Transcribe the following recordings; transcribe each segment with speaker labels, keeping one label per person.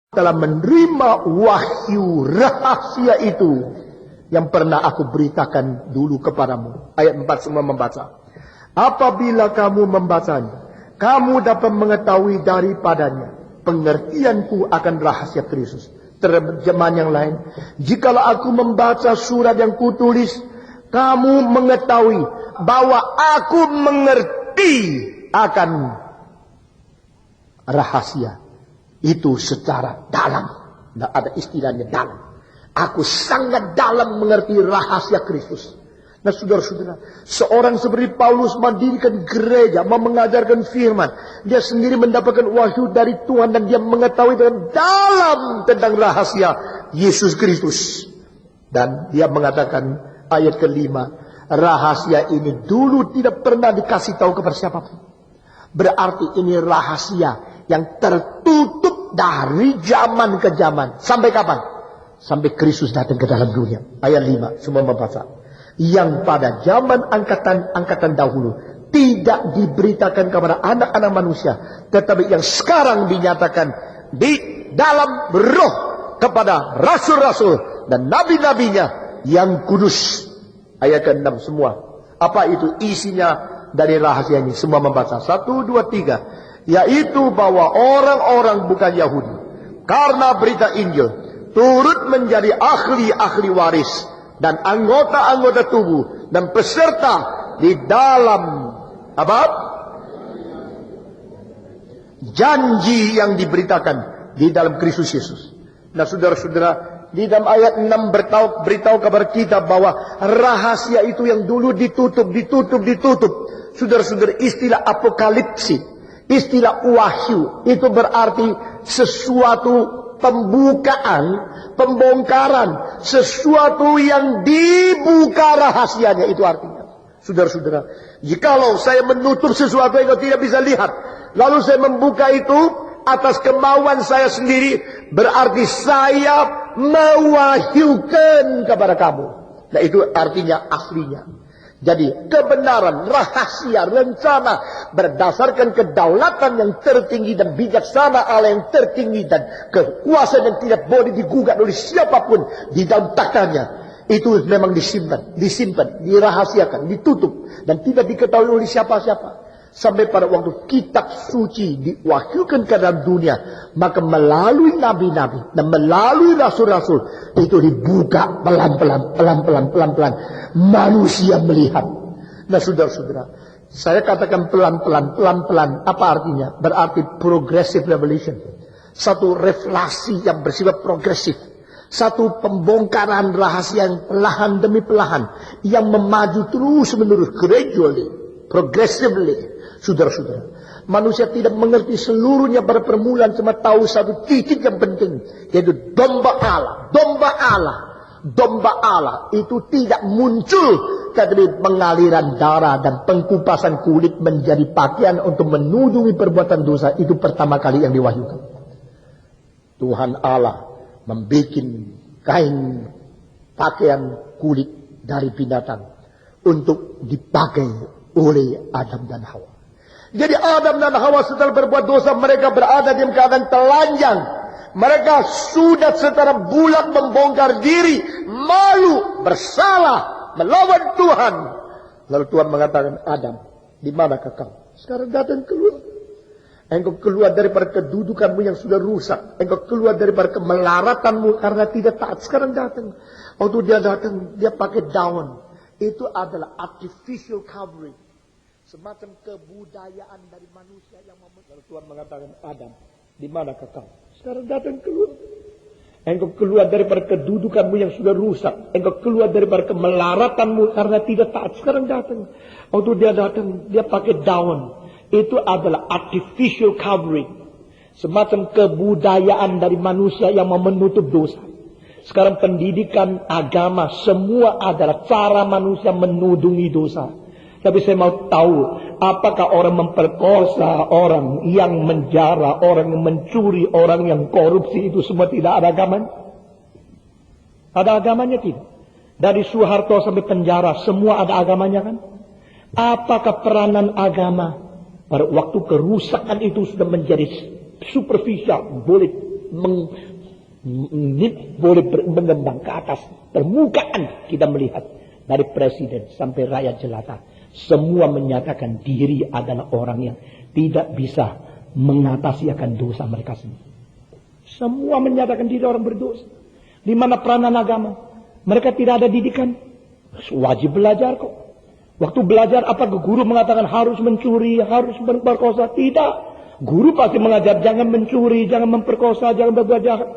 Speaker 1: telah menerima wahyu rahasia itu yang pernah aku beritakan dulu kepadamu. Ayat 4 semua membaca. Apabila kamu membacanya, kamu dapat mengetahui daripadanya pengertianku akan rahasia Kristus. Terjemahan yang lain, jikalau aku membaca surat yang kutulis, kamu mengetahui bahwa aku mengerti akan rahasia itu secara dalam. Tidak ada istilahnya dalam. Aku sangat dalam mengerti rahasia Kristus. Nah saudara-saudara, seorang seperti Paulus mendirikan gereja, mau mengajarkan firman. Dia sendiri mendapatkan wahyu dari Tuhan dan dia mengetahui dengan dalam tentang rahasia Yesus Kristus. Dan dia mengatakan ayat kelima, rahasia ini dulu tidak pernah dikasih tahu kepada siapapun. Berarti ini rahasia yang tertutup dari zaman ke zaman. Sampai kapan? Sampai Kristus datang ke dalam dunia. Ayat 5, semua membaca. Yang pada zaman angkatan dahulu tidak diberitakan kepada anak-anak manusia, tetapi yang sekarang dinyatakan di dalam roh kepada rasul-rasul dan nabi-nabinya yang kudus. Ayat ke-6 semua. Apa itu isinya dari rahasia ini? Semua membaca. 1, 2, 3. Yaitu bahwa orang-orang bukan Yahudi karena berita Injil turut menjadi ahli-ahli waris dan anggota-anggota tubuh dan peserta di dalam apa? Janji yang diberitakan di dalam Kristus Yesus. Nah saudara-saudara, di dalam ayat 6 beritahu kepada kita bahwa rahasia itu yang dulu ditutup. Saudara-saudara, istilah apokalipsi, istilah wahyu, itu berarti sesuatu pembukaan, pembongkaran, sesuatu yang dibuka rahasianya, itu artinya. Saudara-saudara, jikalau saya menutup sesuatu yang kau tidak bisa lihat, lalu saya membuka itu atas kemauan saya sendiri, berarti saya mewahyukan kepada kamu. Nah itu artinya aslinya. Jadi kebenaran, rahasia, rencana berdasarkan kedaulatan yang tertinggi dan bijaksana Allah yang tertinggi dan kekuasaan yang tidak boleh digugat oleh siapapun di dalam taktanya. Itu memang disimpan, dirahasiakan, ditutup dan tidak diketahui oleh siapa-siapa. Sampai pada waktu kitab suci diwahyukan ke dalam dunia, maka melalui nabi-nabi dan melalui rasul-rasul itu dibuka pelan-pelan manusia melihat. Nah saudara-saudara, saya katakan pelan-pelan. Apa artinya? Berarti progressive revelation. Satu revelasi yang bersifat progresif. Satu pembongkaran rahasia yang perlahan demi perlahan, yang memaju terus menerus, gradually, progressively. Saudara-saudara, manusia tidak mengerti seluruhnya pada permulaan, cuma tahu satu titik yang penting, yaitu domba Allah. Domba Allah itu tidak muncul dari pengaliran darah dan pengkupasan kulit menjadi pakaian untuk menudungi perbuatan dosa. Itu pertama kali yang diwahyukan. Tuhan Allah membuat kain pakaian kulit dari binatang untuk dipakai oleh Adam dan Hawa. Jadi Adam dan Hawa setelah berbuat dosa, mereka berada di keadaan telanjang. Mereka sudah secara bulat membongkar diri, malu, bersalah, melawan Tuhan. Lalu Tuhan mengatakan, Adam, di manakah kau? Sekarang datang keluar. Engkau keluar daripada kedudukanmu yang sudah rusak. Engkau keluar daripada kemelaratanmu karena tidak taat. Sekarang datang. Waktu dia datang, dia pakai daun. Itu adalah artificial covering. Semacam kebudayaan dari manusia yang lalu Tuhan mengatakan, Adam, di manakah kau? Sekarang datang keluar. Engkau keluar daripada kedudukanmu yang sudah rusak. Engkau keluar daripada kemelaratanmu karena tidak taat. Sekarang datang. Waktu dia datang, dia pakai daun. Itu adalah artificial covering. Semacam kebudayaan dari manusia yang mau menutup dosa. Sekarang pendidikan agama semua adalah cara manusia menudungi dosa. Tapi saya mau tahu, apakah orang memperkosa, orang yang menjara, orang yang mencuri, orang yang korupsi itu semua tidak ada agamanya? Ada agamanya tidak? Dari Soeharto sampai penjara semua ada agamanya kan? Apakah peranan agama pada waktu kerusakan itu sudah menjadi superficial, boleh boleh mengembang ke atas permukaan. Kita melihat dari presiden sampai rakyat jelata, semua menyatakan diri adalah orang yang tidak bisa mengatasi akan dosa mereka sendiri. Semua menyatakan diri orang berdosa. Di mana peranan agama? Mereka tidak ada didikan. Wajib belajar kok. Waktu belajar apa guru mengatakan harus mencuri, harus memperkosa? Tidak. Guru pasti mengajar jangan mencuri, jangan memperkosa, jangan berbuat jahat.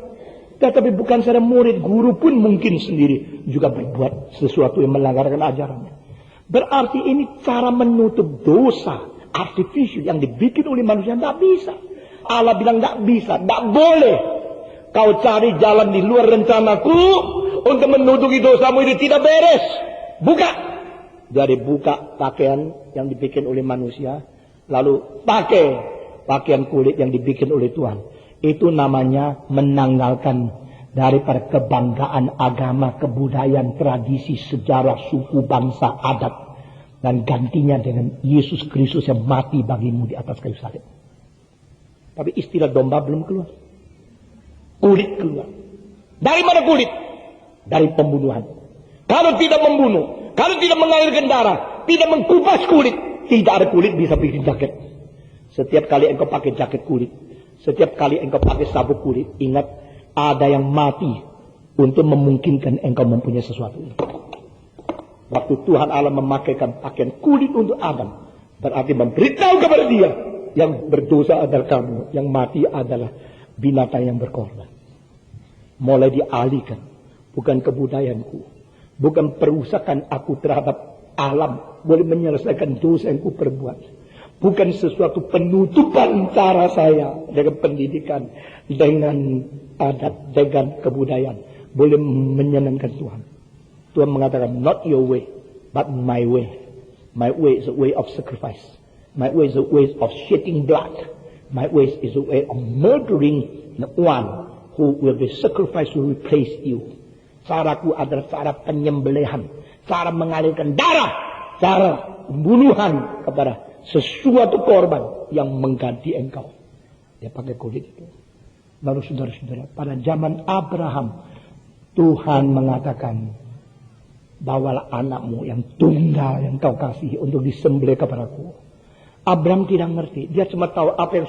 Speaker 1: Tetapi bukan secara murid, guru pun mungkin sendiri juga berbuat sesuatu yang melanggarkan ajarannya. Berarti ini cara menutup dosa artifisial yang dibikin oleh manusia. Tidak bisa. Allah bilang tidak bisa, tidak boleh. Kau cari jalan di luar rencanaku untuk menutupi dosamu, itu tidak beres. Buka. Jadi buka pakaian yang dibikin oleh manusia, lalu pakai pakaian kulit yang dibikin oleh Tuhan. Itu namanya menanggalkan daripada kebanggaan agama, kebudayaan, tradisi, sejarah, suku, bangsa, adat. Dan gantinya dengan Yesus Kristus yang mati bagimu di atas kayu salib. Tapi istilah domba belum keluar. Kulit keluar. Dari mana kulit? Dari pembunuhan. Kalau tidak membunuh, kalau tidak mengalirkan darah, tidak mengkupas kulit, tidak ada kulit bisa bikin jaket. Setiap kali engkau pakai jaket kulit, setiap kali engkau pakai sabuk kulit, ingat ada yang mati untuk memungkinkan engkau mempunyai sesuatu. Waktu Tuhan Allah memakaikan pakaian kulit untuk Adam, berarti memberitahu kepada dia, yang berdosa adalah kamu, yang mati adalah binatang yang berkorban. Mulai dialihkan, bukan kebudayaanku, bukan perusakan aku terhadap alam, boleh menyelesaikan dosa yang ku perbuat. Bukan sesuatu penutupan cara saya dengan pendidikan, dengan adat, dengan kebudayaan. Boleh menyenangkan Tuhan. Tuhan mengatakan, not your way, but my way. My way is a way of sacrifice. My way is a way of shedding blood. My way is a way of murdering one who will be sacrificed to replace you. Caraku adalah cara penyembelihan, cara mengalirkan darah, cara pembunuhan kepada sesuatu korban yang mengganti engkau. Dia pakai kulit itu. Lalu saudara-saudara, pada zaman Abraham, Tuhan mengatakan, bawalah anakmu yang tunggal yang kau kasih untuk disembelih kepadaku. Abraham tidak ngerti. Dia cuma tahu apa yang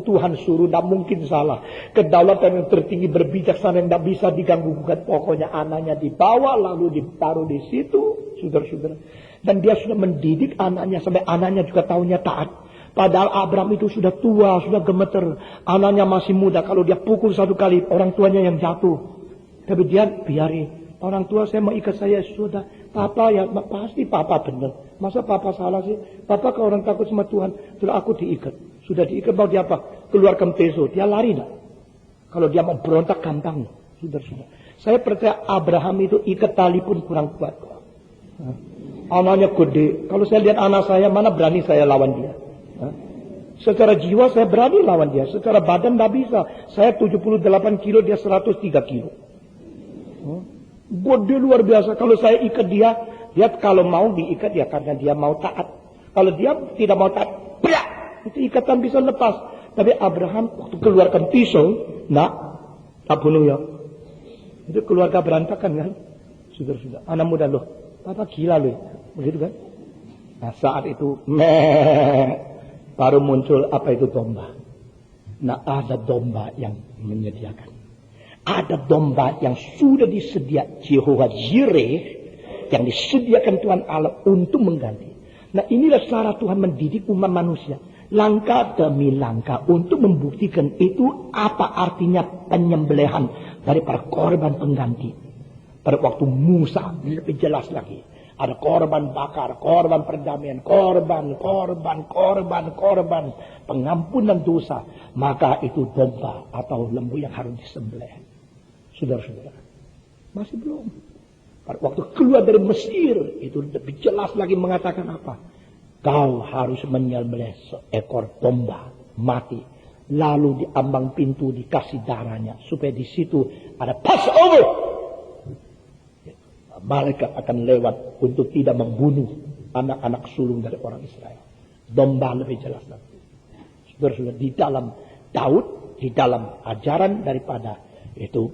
Speaker 1: Tuhan suruh. Tidak mungkin salah. Kedaulatan yang tertinggi, berbijaksana yang tidak bisa diganggu. Pokoknya anaknya dibawa lalu ditaruh di situ. Saudara-saudara. Dan dia sudah mendidik anaknya. Sampai anaknya juga tahunya taat. Padahal Abraham itu sudah tua, sudah gemeter. Anaknya masih muda. Kalau dia pukul satu kali, orang tuanya yang jatuh. Tapi dia biarin. Orang tua saya mau ikat saya, sudah. Papa ya, pasti papa benar. Masa papa salah sih? Papa kalau orang takut sama Tuhan, sudah aku diikat. Sudah diikat, mau dia apa? Keluarkan peso, dia lari dah. Kalau dia mau berontak, gampang. Sudah. Saya percaya Abraham itu ikat tali pun kurang kuat. Anaknya gede. Kalau saya lihat anak saya, mana berani saya lawan dia. Secara jiwa saya berani lawan dia. Secara badan tidak bisa. Saya 78 kilo, dia 103 kilo. Gede luar biasa. Kalau saya ikat dia kalau mau diikat ya karena dia mau taat. Kalau dia tidak mau taat, berak, itu ikatan bisa lepas. Tapi Abraham waktu keluarkan pisau, tak bunuh ya. Itu keluarga berantakan kan. Sudah. Anak muda loh, papa gila loh. Begitu kan. Nah saat itu, baru muncul apa itu domba. Nah ada domba yang menyediakan. Ada domba yang sudah disediakan Jehovah Jireh, yang disediakan Tuhan Allah untuk mengganti. Nah inilah cara Tuhan mendidik umat manusia. Langkah demi langkah untuk membuktikan itu apa artinya penyembelihan daripada korban pengganti. Pada waktu Musa lebih jelas lagi. Ada korban bakar, korban perdamaian, korban, pengampunan dosa. Maka itu domba atau lembu yang harus disembelih. Saudara-saudara, masih belum. Pada waktu keluar dari Mesir, itu lebih jelas lagi mengatakan apa? Kau harus menyembelih seekor domba mati. Lalu di ambang pintu dikasih darahnya. Supaya di situ ada Passover. Malaikat akan lewat untuk tidak membunuh anak-anak sulung dari orang Israel. Domba lebih jelas lagi. Saudara-saudara, di dalam Daud di dalam ajaran daripada itu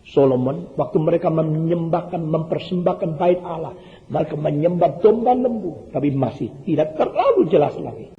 Speaker 1: Solomon. Waktu mereka mempersembahkan bait Allah, mereka menyembah domba lembu, tapi masih tidak terlalu jelas lagi.